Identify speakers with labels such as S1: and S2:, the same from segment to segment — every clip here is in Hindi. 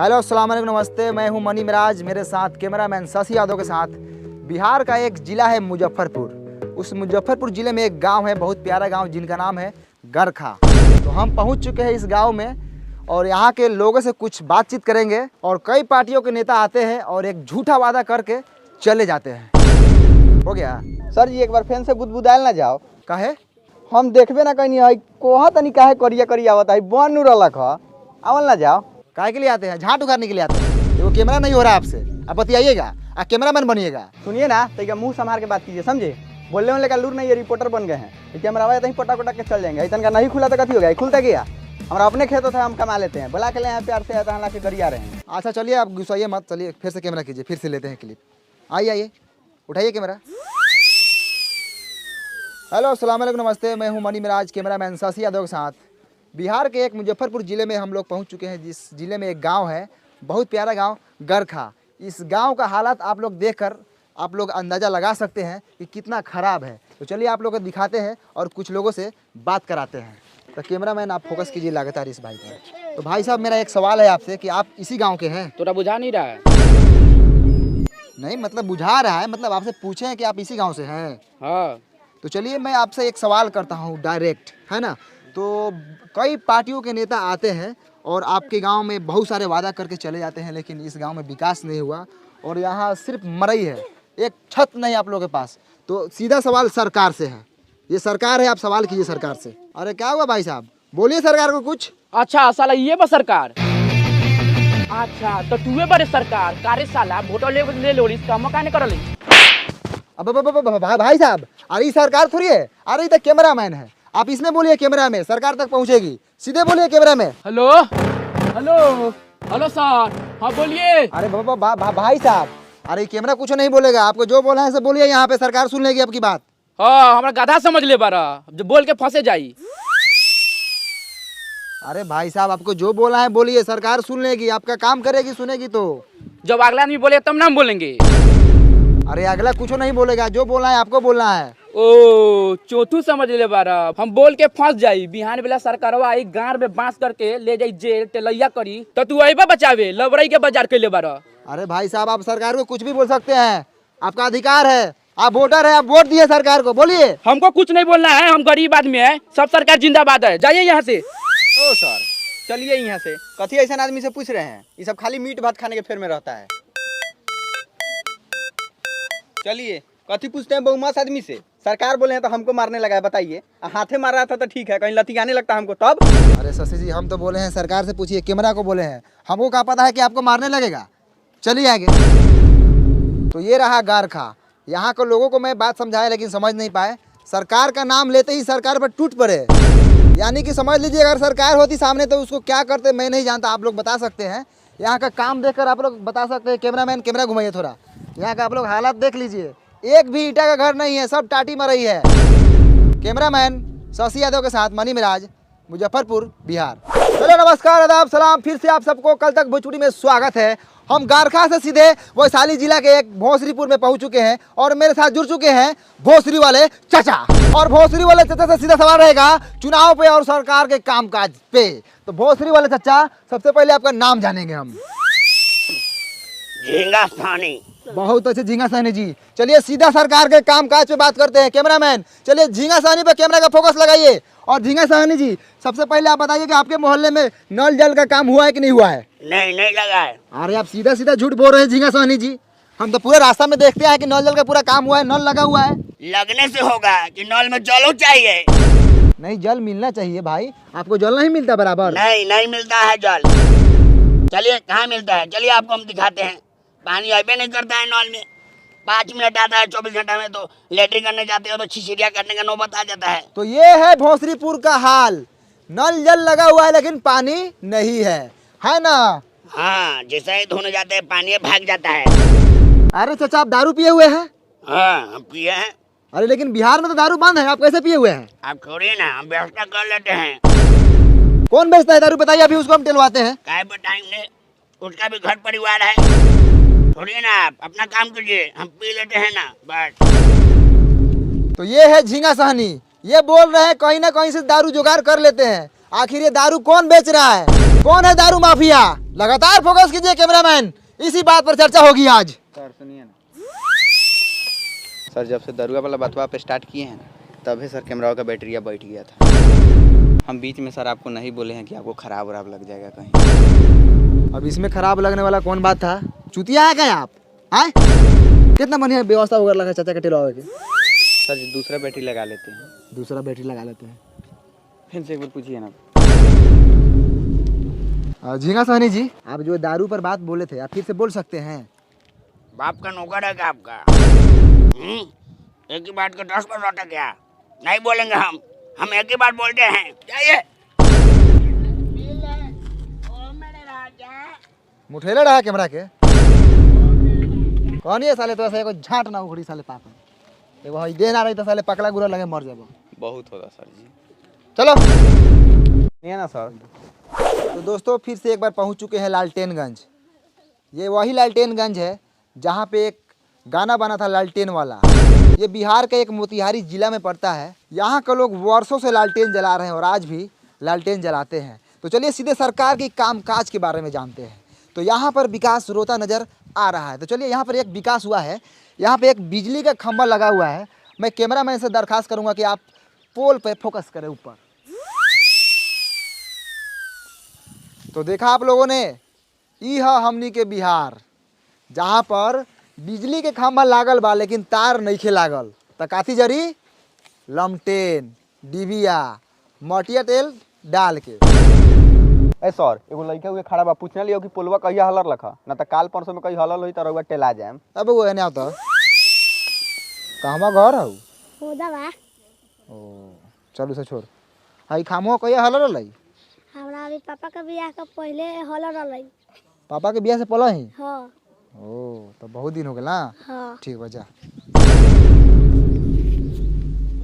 S1: हेलो अस्सलाम वालेकुम नमस्ते, मैं हूं मनी मिराज, मेरे साथ कैमरामैन शशि यादव के साथ। बिहार का एक ज़िला है मुजफ्फरपुर। उस मुजफ्फरपुर ज़िले में एक गांव है, बहुत प्यारा गांव, जिनका नाम है गरखा। तो हम पहुंच चुके हैं इस गांव में और यहाँ के लोगों से कुछ बातचीत करेंगे। और कई पार्टियों के नेता आते हैं और एक झूठा वादा करके चले जाते हैं। हो गया
S2: सर जी, एक बार फैन से बुदबुदायल ना जाओ।
S1: काहे?
S2: हम देखबे ना कहीं है कोहा तनी काहे करिया करिया आवत है, बन नु रहलक ह, आवल ना जाओ।
S1: काहे के लिए आते हैं? झाट उखाड़ने के लिए आते हैं। वो कैमरा नहीं हो रहा आपसे, आप बतियाइएगा, आप कैमरामैन बनिएगा।
S2: सुनिए ना, तो मुंह संभाल के बात कीजिए, समझे? बोलने वाले का लूर नहीं है, रिपोर्टर बन गए हैं। कैमरा आया तो पटा पटा के चल जाएंगे। इतना का नहीं खुला तो कथी हो गया, खुलता गया। हमारा अपने खेत होता है, हम कमा लेते हैं। बुला के ले प्यार से आता है, करिया रहे हैं।
S1: अच्छा चलिए, आप गुस्साइए मत, चलिए फिर से कैमरा कीजिए, फिर से लेते हैं क्लिप। आइए आइए, उठाइए कैमरा। हेलो अस्सलाम वालेकुम नमस्ते, मैं हूं मनी मिराज, कैमरामैन शशि यादव के साथ। बिहार के एक मुजफ्फरपुर ज़िले में हम लोग पहुंच चुके हैं, जिस ज़िले में एक गांव है, बहुत प्यारा गांव गरखा। इस गांव का हालात आप लोग देखकर आप लोग अंदाज़ा लगा सकते हैं कि कितना ख़राब है। तो चलिए आप लोग को दिखाते हैं और कुछ लोगों से बात कराते हैं। तो कैमरामैन आप फोकस कीजिए लगातार इस भाई पर। तो भाई साहब, मेरा एक सवाल है आपसे कि आप इसी गाँव के हैं?
S3: तोरा बुझा नहीं रहा है?
S1: नहीं मतलब बुझा रहा है, मतलब आपसे पूछे हैं कि आप इसी गाँव से हैं।
S3: हाँ।
S1: तो चलिए मैं आपसे एक सवाल करता हूँ डायरेक्ट, है ना? तो कई पार्टियों के नेता आते हैं और आपके गांव में बहुत सारे वादा करके चले जाते हैं, लेकिन इस गांव में विकास नहीं हुआ और यहाँ सिर्फ मरई है, एक छत नहीं आप लोगों के पास। तो सीधा सवाल सरकार से है, ये सरकार है, आप सवाल कीजिए सरकार से। अरे क्या हुआ भाई साहब, बोलिए सरकार को कुछ।
S3: अच्छा साला ये बस सरकार। अच्छा तो तू बड़े सरकार कारे साला वोट ले लो, इसका मौका नहीं करल।
S1: अब भाई साहब, अरे ये सरकार थोड़ी है, अरे ये तो कैमरामैन है। आप इसमें बोलिए, कैमरा में सरकार तक पहुंचेगी, सीधे बोलिए कैमरा में।
S3: हेलो हेलो हेलो सर, हाँ बोलिए।
S1: अरे भाई साहब, अरे कैमरा कुछ नहीं बोलेगा, आपको जो बोला है सब बोलिए, यहाँ पे सरकार सुन लेगी आपकी बात।
S3: हाँ हमारा गधा समझ ले बारा, जो बोल के फंसे जाई।
S1: अरे भाई साहब, आपको जो बोला है बोलिए, सरकार सुन लेगी, आपका काम करेगी, सुनेगी। तो
S3: जब अगला आदमी बोले तब ना बोलेंगे।
S1: अरे अगला कुछ नहीं बोलेगा, जो बोलना है आपको बोलना है।
S3: ओ चौथू समझ ले बारा, हम बोल के फंस जाई, बिहान बेला सरकारवा आई गांव में बांस करके ले जाई जेल तेलैया करी, तो तू अइबा बचावे लबरई के बाजार के ले बारा।
S1: अरे भाई साहब, आप सरकार को कुछ भी बोल सकते हैं, आपका अधिकार है, आप वोटर है, आप वोट दिए सरकार को, बोलिए।
S3: हमको कुछ नहीं बोलना है, हम गरीब आदमी है, सब सरकार जिंदाबाद है, जाइए यहाँ से।
S2: ओ सर, चलिए यहाँ से। कथी ऐसा आदमी से पूछ रहे हैं? ये सब खाली मीट भात खाने के फेर में रहता है। चलिए, कथी पूछते हैं बहुमत आदमी से? सरकार बोले हैं तो हमको मारने लगा है, बताइए। हाथे मार रहा था तो ठीक है, कहीं लतियाने लगता हमको तब।
S1: अरे शशि जी, हम तो बोले हैं सरकार से पूछिए, कैमरा को बोले हैं, हमको क्या पता है कि आपको मारने लगेगा। चलिए आगे। तो ये रहा गरखा। यहाँ के लोगों को मैं बात समझाया लेकिन समझ नहीं पाए। सरकार का नाम लेते ही सरकार पर टूट पड़े, यानी कि समझ लीजिए अगर सरकार होती सामने तो उसको क्या करते मैं नहीं जानता, आप लोग बता सकते हैं। यहाँ का काम देखकर आप लोग बता सकते हैं। कैमरामैन कैमरा घुमाइए थोड़ा, यहाँ का आप लोग हालात देख लीजिए, एक भी ईंटा का घर नहीं है, सब टाटी मरई है। कैमरामैन शशि यादव के साथ मनी मिराज, मुजफ्फरपुर, बिहार। चलो नमस्कार, आदाब, सलाम, फिर से आप सबको कल तक भोजपुरी में स्वागत है। हम गरखा से सीधे वैशाली जिला के एक भोसरीपुर में पहुंच चुके हैं और मेरे साथ जुड़ चुके हैं भोसरी वाले चाचा। और भोसरी वाले चाचा से सीधा सवाल रहेगा चुनाव पे और सरकार के कामकाज पे। तो भोसरी वाले चाचा, सबसे पहले आपका नाम जानेंगे हम।
S4: झींगा सानी।
S1: बहुत अच्छे झींगा सानी जी। चलिए सीधा सरकार के कामकाज पे बात करते हैं। कैमरामैन चलिए झींगा सानी पे कैमरा का फोकस लगाइए। और झींगा सानी जी, सबसे पहले आप बताइए कि आपके मोहल्ले में नल जल का काम हुआ है कि नहीं हुआ है?
S4: नहीं लगा है।
S1: अरे आप सीधा सीधा झूठ बोल रहे हैं झींगा सानी जी, हम तो पूरे रास्ता में देखते हैं कि नल जल का पूरा काम हुआ है, नल लगा हुआ है।
S4: लगने से होगा कि नल में जलो चाहिए।
S1: नहीं, जल मिलना चाहिए भाई, आपको जल नहीं मिलता बराबर?
S4: नहीं मिलता है जल। चलिए कहाँ मिलता है, चलिए आपको हम दिखाते हैं। पानी अबे नहीं करता है नल में, 5 मिनट आता है 24 घंटा में, तो लेटरिन करने जाते हो तो छिछिरिया करने का नौबत आ जाता है।
S1: तो ये है भोसरीपुर का हाल, नल जल लगा हुआ है लेकिन पानी नहीं है ना?
S4: हाँ, जैसे ही धोने जाते हैं पानी भाग जाता है।
S1: अरे चाचा, आप दारू पिए हुए हैं?
S4: हाँ हम पिए हैं।
S1: अरे लेकिन बिहार में तो दारू बंद है, आप कैसे पिए हुए हैं?
S4: आप छोड़िए ना, हम व्यवस्था कर लेते हैं।
S1: कौन बेचता है दारू बताइए, अभी उसको हम टिलवाते हैं।
S4: काय बताएंगे, उसका भी घर परिवार है। छोड़िए ना, आप अपना काम कीजिए, हम पी लेते हैं ना बस।
S1: तो ये है झींगा साहनी, ये बोल रहे हैं कहीं ना कहीं से दारू जुगाड़ कर लेते हैं। आखिर ये दारू कौन बेच रहा है? कौन है दारू माफिया? लगातार फोकस कीजिए कैमरामैन, इसी बात पर चर्चा होगी आज।
S2: सर सुनिए ना सर, जब से दरुआ वाला बतवा पे स्टार्ट किए हैं ना, तभी सर कैमरा का बैटरिया बैठ गया था। हम बीच में सर आपको नहीं बोले हैं कि आपको खराब वराब लग जाएगा कहीं।
S1: अब इसमें खराब लगने वाला कौन बात था? चुतिया है क्या आप? आए कितना बढ़िया व्यवस्था वगैरह लगा चाचा के टिलवावे की।
S2: सर जी दूसरा बैटरी लगा लेते हैं।
S1: दूसरा बैटरी लगा लेते हैं।
S2: फिर से एक बार पूछिए ना।
S1: झींगा सहनी जी, आप जो दारू पर बात बोले थे आप फिर से बोल सकते हैं?
S4: बाप का नौकर है क्या आपका? एक ही बात को 10 बार लौटा क्या? नहीं बोलेंगे हम एक ही बात बोलते हैं। जाइए।
S1: मुठेले रहा कैमरा के कौन ये साले? तो ऐसा एगो झाट ना उखड़ी साले पापा, एगो हई दे ना रही तो साले पकड़ा गुरा लगे मर जाबो।
S2: बहुत होगा सर जी।
S1: चलो
S2: नहीं है ना सर।
S1: तो दोस्तों फिर से एक बार पहुंच चुके हैं लालटेनगंज। ये वही लालटेनगंज है जहां पे एक गाना बना था लालटेन वाला। ये बिहार का एक मोतिहारी जिला में पड़ता है। यहाँ के लोग वर्षों से लालटेन जला रहे हैं और आज भी लालटेन जलाते हैं। तो चलिए सीधे सरकार के कामकाज के बारे में जानते हैं। तो यहाँ पर विकास रोता नज़र आ रहा है। तो चलिए यहाँ पर एक विकास हुआ है। यहाँ पे एक बिजली का खंभा लगा हुआ है। मैं कैमरामैन से दरखास्त करूँगा कि आप पोल पे फोकस करें ऊपर। तो देखा आप लोगों ने, ई है हमनी के बिहार जहाँ पर बिजली के खंभा लागल बा लेकिन तार नइखे लागल। त काथी जरी? लमटेन, डिबिया, मटिया तेल डाल के।
S2: ए सर एगो लड़का हुए खड़ा बा, पूछने लियो कि पोलवा कहिया हलर रखा ना, तो काल परसों में कहीं हलल होई तो रउआ टेला जाएम।
S1: अब वो एने आवता कहवा घर हऊ?
S5: होदा बा।
S1: ओ चलू से छोड़। हाई खामो कहिया हलर रहलै?
S5: हमरा अभी पापा का बियाह का पहले हॉलर रहलै।
S1: पापा के बियाह से पहले ही?
S5: हाँ
S1: ओ तो बहुत दिन हो गए ना।
S5: हाँ।
S1: ठीक बजा।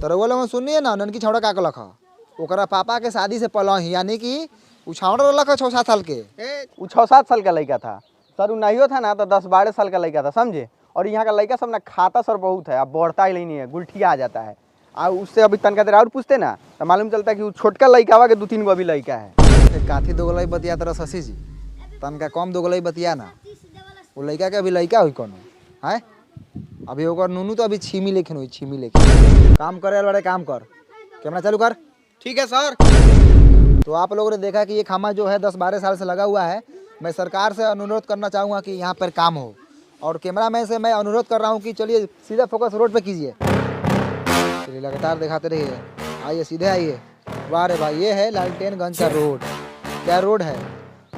S1: तो रउआ लोगन सुनिए ना, ननकी छौड़ा का कहलक ह? ओकरा पापा के शादी से पहले ही, यानी कि उ छौड़ा रहलक 6-7 साल के।
S2: वो 6-7 साल का लड़का था सर। वो नहीं था ना तो 10-12 साल का लड़का था, समझे। और यहाँ का लड़का सब ना खाता सर बहुत है, अब बढ़ता ही नहीं है, गुलठिया आ जाता है। और उससे अभी तनका देर और पूछते ना तो मालूम चलता है कि वो छोटका लड़का हुआ के 2-3 गो अभी लड़का है।
S1: काथी दोगलाई बतिया तरह शशि जी, तनका कम दोगलाई बतिया ना। वो लड़का के अभी लड़का हुई कोनो है? अभी ओकर नूनू तो अभी छीमी लेखन हुई, छीमी लेखन। काम करे बड़े काम कर। कैमरा चालू कर।
S2: ठीक है सर।
S1: तो आप लोगों ने देखा कि ये खम्मा जो है 10-12 साल से लगा हुआ है। मैं सरकार से अनुरोध करना चाहूँगा कि यहाँ पर काम हो, और कैमरामैन से मैं अनुरोध कर रहा हूँ कि चलिए सीधा फोकस रोड पे कीजिए। चलिए लगातार दिखाते रहिए। आइए सीधे आइए। वाह रे भाई, ये है लालटेनगंज का रोड। क्या रोड है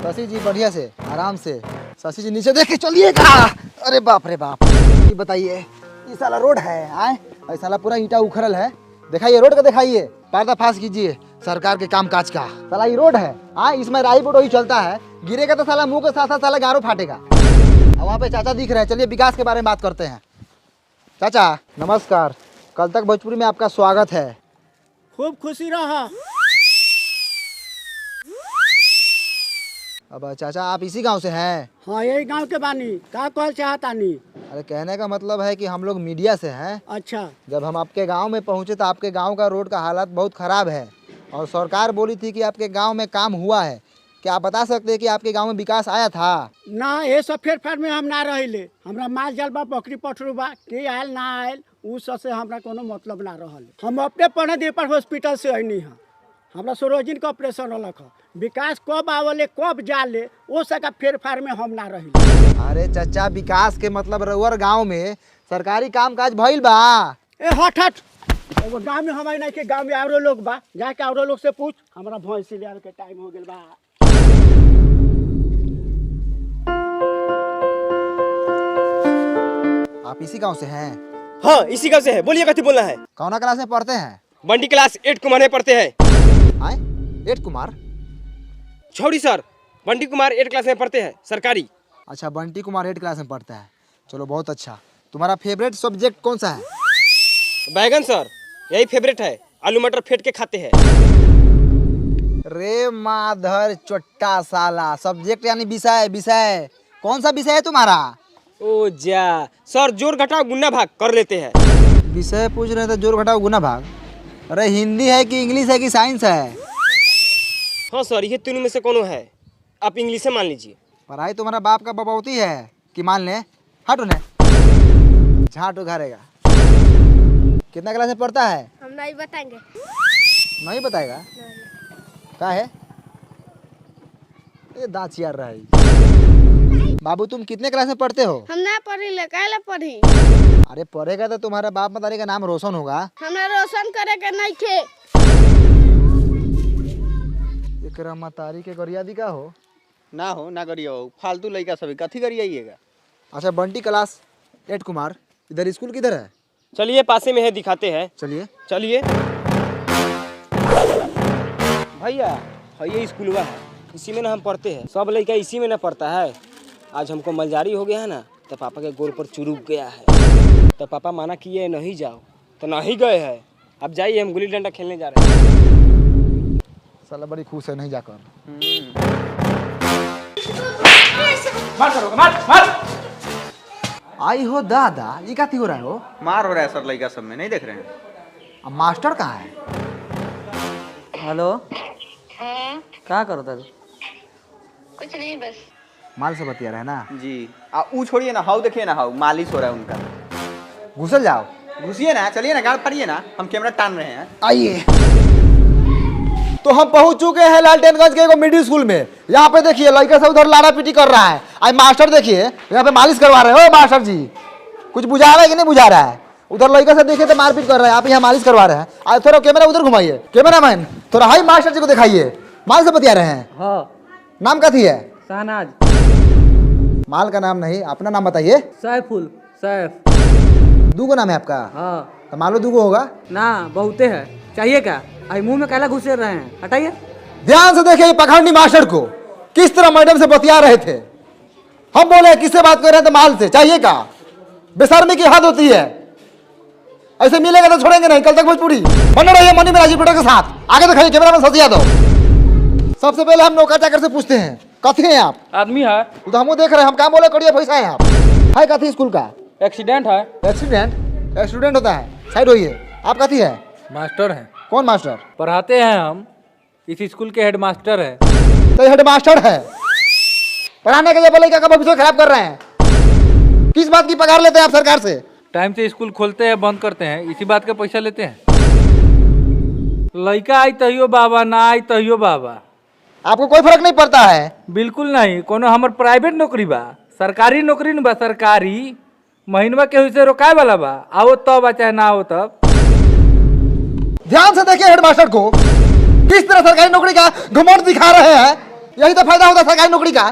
S1: शशि जी? बढ़िया से आराम से शशि जी नीचे देख के चलिएगा। अरे बाप रे बाप, ये बताइए ये साला रोड है? आए और साला पूरा ईंटा उखड़ल है। दिखाइए रोड का, दिखाइए पर्दाफाश कीजिए सरकार के कामकाज का। साला ये रोड है, हाँ इसमें राई बोट ही चलता है। गिरेगा तो साला मुंह के साथ साथ साला गारो फाटेगा। अब वहाँ पे चाचा दिख रहे हैं। चलिए विकास के बारे में बात करते हैं। चाचा नमस्कार, कल तक भोजपुरी में आपका स्वागत है।
S6: खूब खुशी रहा।
S1: अब चाचा आप इसी गांव से हैं?
S6: हाँ यही गांव के बानी। का कहल चाहतानी?
S1: अरे कहने का मतलब है कि हम लोग मीडिया से हैं।
S6: अच्छा।
S1: जब हम आपके गांव में पहुंचे तो आपके गांव का रोड का हालत बहुत ख़राब है, और सरकार बोली थी कि आपके गांव में काम हुआ है। क्या आप बता सकते हैं कि आपके गांव में विकास आया था?
S6: ना ये सब फेर में हम ना रहिले। हमरा माल जाल बा, बकरी पठरू बा, के आयल ना आयल उ सब से हमरा कोनो मतलब ना रहल। हम अपने पढ़े दीपर हॉस्पिटल से अनी है। हमरा सरोजिन का ऑपरेशन रहलक। विकास कब आवले कब जाले वो सका फेर में हम ना रहिले।
S1: अरे चाचा विकास के मतलब रउअर गांव में सरकारी कामकाज भइल बा?
S6: ए हट एगो गाँव में हमारे नहीं के गाँव में औरो लोग बा, जाके औरो लोग से पूछ। हमरा भैंसी ले के टाइम हो गेल बा।
S1: आप इसी गांव से हैं?
S7: हाँ इसी गाँव से है। बोलिए कथी बोलना है?
S1: कौना क्लास में पढ़ते हैं?
S7: बंडी क्लास 8 कुमार में पढ़ते हैं।
S1: आए 8 कुमार?
S7: छोड़ी सर, बंडी कुमार 8 क्लास में पढ़ते हैं सरकारी।
S1: अच्छा बंटी कुमार 8 क्लास में पढ़ता है। चलो बहुत अच्छा। तुम्हारा फेवरेट सब्जेक्ट कौन सा है?
S7: बैगन सर, यही फेवरेट है। आलू मटर फेंट के खाते हैं।
S1: रे माधर चोट्टा साला, सब्जेक्ट यानी विषय। विषय कौन सा विषय है तुम्हारा?
S7: ओ जा सर, जोड़ घटाओ गुना भाग कर लेते हैं।
S1: विषय पूछ रहे थे, जोड़ घटाओ गुना भाग। अरे हिंदी है कि इंग्लिश है कि साइंस है?
S7: हाँ सर, ये तीनों में से कोनो है। आप इंग्लिश से मान लीजिए।
S1: पढ़ाई तुम्हारा बाप का बबौती है कि मान ले। हटो ने झाट उघारेगा। कितना क्लास में पढ़ता है?
S5: हम नहीं बताएंगे।
S1: नहीं बताएगा क्या है? ये दांत चियार रहा है। बाबू तुम कितने क्लास में पढ़ते हो?
S5: हम ना पढ़ी ले काहे पढ़ी।
S1: अरे पढ़ेगा तो तुम्हारा बाप मतारी का नाम रोशन होगा।
S5: हमरा रोशन करे के नहीं थे।
S1: एकरा मतारी के गरियादी का हो?
S2: ना हो ना करिए फालतू लड़का सभी कथी करिएगा।
S1: अच्छा बंटी क्लास 8 कुमार, इधर स्कूल किधर है?
S7: चलिए पासे में है, दिखाते हैं।
S1: चलिए।
S7: चलिए भैया, ये स्कूलवा है, इसी में ना हम पढ़ते हैं। सब लड़का इसी में ना पढ़ता है। आज हमको मलजारी हो गया है ना, तो पापा के गोल पर चुरुक गया है। तो पापा माना किए नहीं जाओ, तो नहीं गए हैं। अब जाइए, हम गुल्ली डंडा खेलने जा रहे हैं।
S1: साला बड़ी खुश है नहीं जाकर। आई हो दादा, ये क्या हो रहा है? हो
S2: मार हो रहा है सर लड़का सब में, नहीं देख रहे हैं?
S1: अब मास्टर कहाँ है?
S8: हेलो, क्या करो तू?
S5: कुछ नहीं बस
S1: माल से बतिया रहे ना
S2: जी। ऊ छोड़िए ना, हाउ देखिए ना, हाउ मालिश हो रहा है उनका।
S1: घुसल जाओ।
S2: घुसिए ना, चलिए ना, गाड़ पड़िए ना, हम कैमरा टान रहे हैं।
S1: आइए। तो हम पहुंच चुके हैं लालटेनगंज के मिडिल स्कूल में। यहाँ पे देखिए लड़का सब उधर लाड़ा पीटी कर रहा है। आज मास्टर देखिए यहाँ पे मालिश करवा रहे हो। मास्टर जी कुछ बुझा रहा है कि नहीं बुझा रहा है? उधर लड़का सब देखिए तो मारपीट कर रहा है, आप यहाँ मालिश करवा रहे हैं। आज थोड़ा कैमरा उधर घुमाइए। कैमरा मैन थोड़ा हाई मास्टर जी को दिखाइए। माल से बतिया रहे हैं।
S8: हाँ,
S1: नाम क्या थी है?
S8: शहनाज।
S1: माल का नाम नहीं, अपना नाम बताइए।
S8: सैफुल, सैफ।
S1: दूगो नाम है आपका?
S8: हाँ।
S1: तो मान लो दूगो होगा
S8: ना, बहुते है। चाहिए क्या? आई मुंह में कैला घुसे रहे हैं, हटाइए।
S1: ध्यान से देखिए पखंडी मास्टर को किस तरह मैडम से बतिया रहे थे। हम बोले किससे बात कर रहे हैं? तो माल से। चाहिए का? बेशर्मी की हद होती है। ऐसे मिलेगा तो छोड़ेंगे नहीं। कल तक भोजपुरी बने रहिए मनी मेराजी के साथ। आगे दिखाइए, कैमरा में सतिया दो। सबसे पहले हम नौकर चाकर से पूछते हैं, कथी हैं आप?
S3: आदमी है,
S1: तो हम देख रहे हैं, हम काम बोले करिए पैसा है आप। हाय कथी स्कूल का?
S3: एक्सीडेंट है।
S1: एक्सीडेंट? स्टूडेंट होता है, साइड होइए। आप कथी है?
S9: मास्टर हैं,
S1: कौन मास्टर?
S9: पढ़ाते हैं हम। इस स्कूल के हेड मास्टर है।
S1: तो हेड मास्टर है, पढ़ाने के लिए लड़का का भविष्य खराब कर रहे हैं। किस बात की पगार लेते हैं आप सरकार से?
S9: टाइम से स्कूल खोलते हैं, बंद करते हैं, इसी बात का पैसा लेते हैं। लड़का आई तहियो बाबा, ना आई तहियो बाबा।
S1: आपको कोई फर्क नहीं पड़ता है?
S9: बिल्कुल नहीं। कोनो हमर प्राइवेट नौकरी बा, सरकारी नौकरी न बा। सरकारी महीनवा के से रोकाए वाला बा। आओ तब आ चाहे ना आओ तब।
S1: ध्यान से देखिए हेडमास्टर को किस तरह सरकारी नौकरी का घमंड दिखा रहे हैं। यही तो फायदा होता है सरकारी नौकरी का।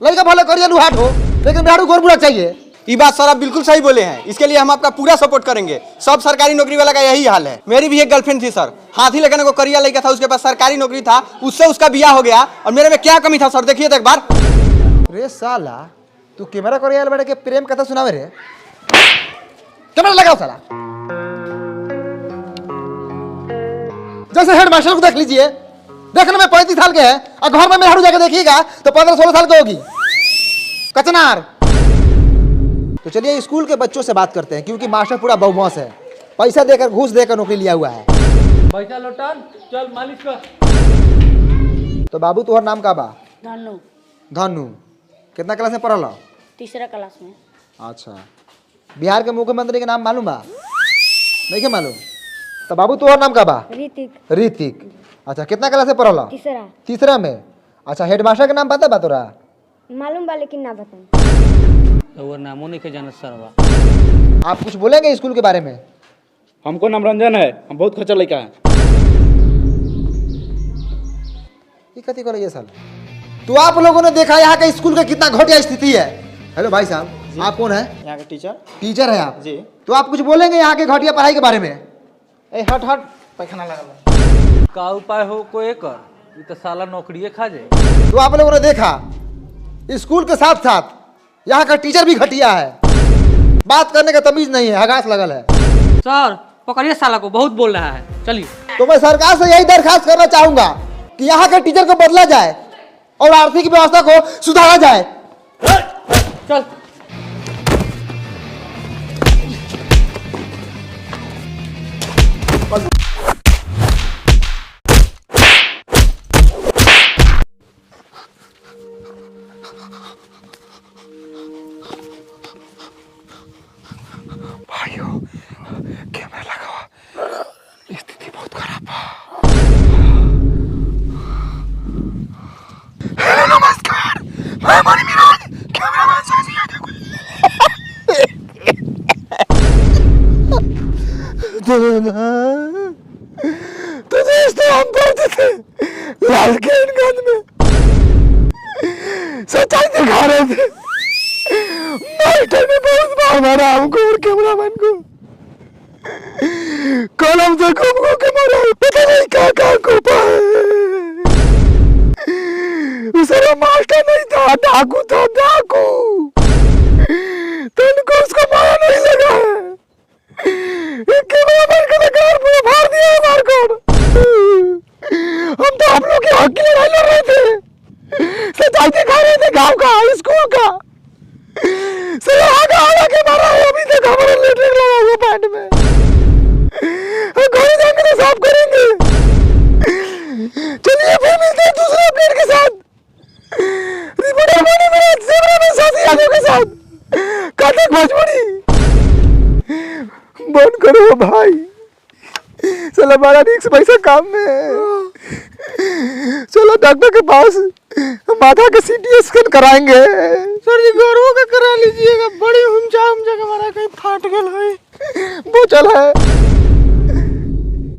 S1: लड़का भले करिए लुहाट हो, लेकिन बिहारू गोर बुरा चाहिए।
S2: ये बात सर आप बिल्कुल सही बोले हैं। इसके लिए हम आपका पूरा सपोर्ट करेंगे। सब सरकारी नौकरी वाला का यही हाल है। मेरी भी एक गर्लफ्रेंड थी सर, हाथी लेकर को करिया लड़का था, उसके पास सरकारी नौकरी था, उससे उसका ब्याह हो गया। और मेरे में क्या कमी था सर, देखिए तो एक बार।
S1: रे साला तू कैमरा करिया बैठ के प्रेम कथा सुनावे रे। कैमरा लगाओ साला। जैसे हेडमास्टर को देख लीजिए, देखने में 35 साल के हैं और घर में मेहरारू जाके देखिएगा तो 15-16 साल की होगी। कचनार। तो चलिए स्कूल के बच्चों से बात करते हैं, क्योंकि मास्टर पूरा बहुमौस है। पैसा देकर घूस देकर नौकरी लिया हुआ है।
S9: पैसा लौटान, चल मालिश कर।
S1: तो बाबू तुम्हारा नाम का बा?
S5: धनु
S1: धनु। कितना क्लास में पढ़ल?
S5: तीसरा क्लास में।
S1: अच्छा, बिहार के मुख्यमंत्री के नाम मालूम बा? नहीं के मालूम? तो बाबू तुम्हारा नाम का बा?
S5: ऋतिक।
S1: ऋतिक। अच्छा, कितना क्लास में पढ़ल?
S5: तीसरा।
S1: तीसरा में। अच्छा, हेडमास्टर का नाम पता बा तोरा?
S5: मालूम बा लेकिन ना बताऊं।
S9: और नामो नहीं के जानत सरवा।
S1: आप कुछ बोलेंगे स्कूल के बारे में?
S3: हमको नाम रंजन है, हम बहुत खर्चा लड़का है।
S1: ये कथी कर ये साल? तो आप लोगों ने देखा यहाँ के स्कूल का कितना घटिया स्थिति है। हेलो भाई साहब, आप कौन है?
S2: यहाँ के टीचर।
S1: टीचर है आप
S2: जी।
S1: तो आप कुछ बोलेंगे यहाँ के घटिया पढ़ाई के बारे में?
S2: हट हट, पैखाना लगा।
S9: का उपाय हो कोई कर, ये तो साला नौकरिये खा जाए।
S1: तो आप लोगों ने देखा स्कूल के साथ साथ यहाँ का टीचर भी घटिया है। बात करने का तमीज नहीं है, हगास लगल है।
S8: सर पकड़िए साला को, बहुत बोल रहा है। चलिए।
S1: तो मैं सरकार से यही दरखास्त करना चाहूंगा कि यहाँ के टीचर को बदला जाए और आर्थिक व्यवस्था को सुधारा जाए।
S8: चल।
S1: भाइयों कैमरा लगा हुआ, स्थिति बहुत खराब है। हेलो नमस्कार, मैं मणि मिराज, कैमरामैन साजी यादव को। तो दोस्तों हम पहुंचे थे लालकेनगंज में, सच्चाई दिखा रहे थे। मास्टर ने बहुत बार मारा हमको और कैमरामैन को, कलम से घूम के मारा, पता नहीं क्या को पाए। उसका मास्टर नहीं था, डाकू था, डाकू। तो उनको उसको मारा नहीं लगा है। कैमरामैन का घर पूरा फाड़ दिया है मार कर। हम तो आप लोग के हक की लड़ाई लड़ रहे थे, सच्चाई दिखा रहे थे गांव का, स्कूल का। आगे के मारा है, अभी तक हमारा लेटरिन लगा हुआ पैंट में। घर जाएंगे तो साफ करेंगे। चलिए फिर मिलते हैं दूसरे अपडेट के साथ। रिपोर्टर बने मेरे कैमरामैन साथी यादव के साथ, कथक भोजपुरी। बंद करो भाई, चलो हमारा रिक्स पैसा काम में है। चलो डॉक्टर के पास, माथा का सीटी स्कैन कराएंगे।
S6: सर जी गौरव का करा लीजिएगा, बड़ी हुमचा के हमारा कहीं फाट गल है।
S1: वो चल है।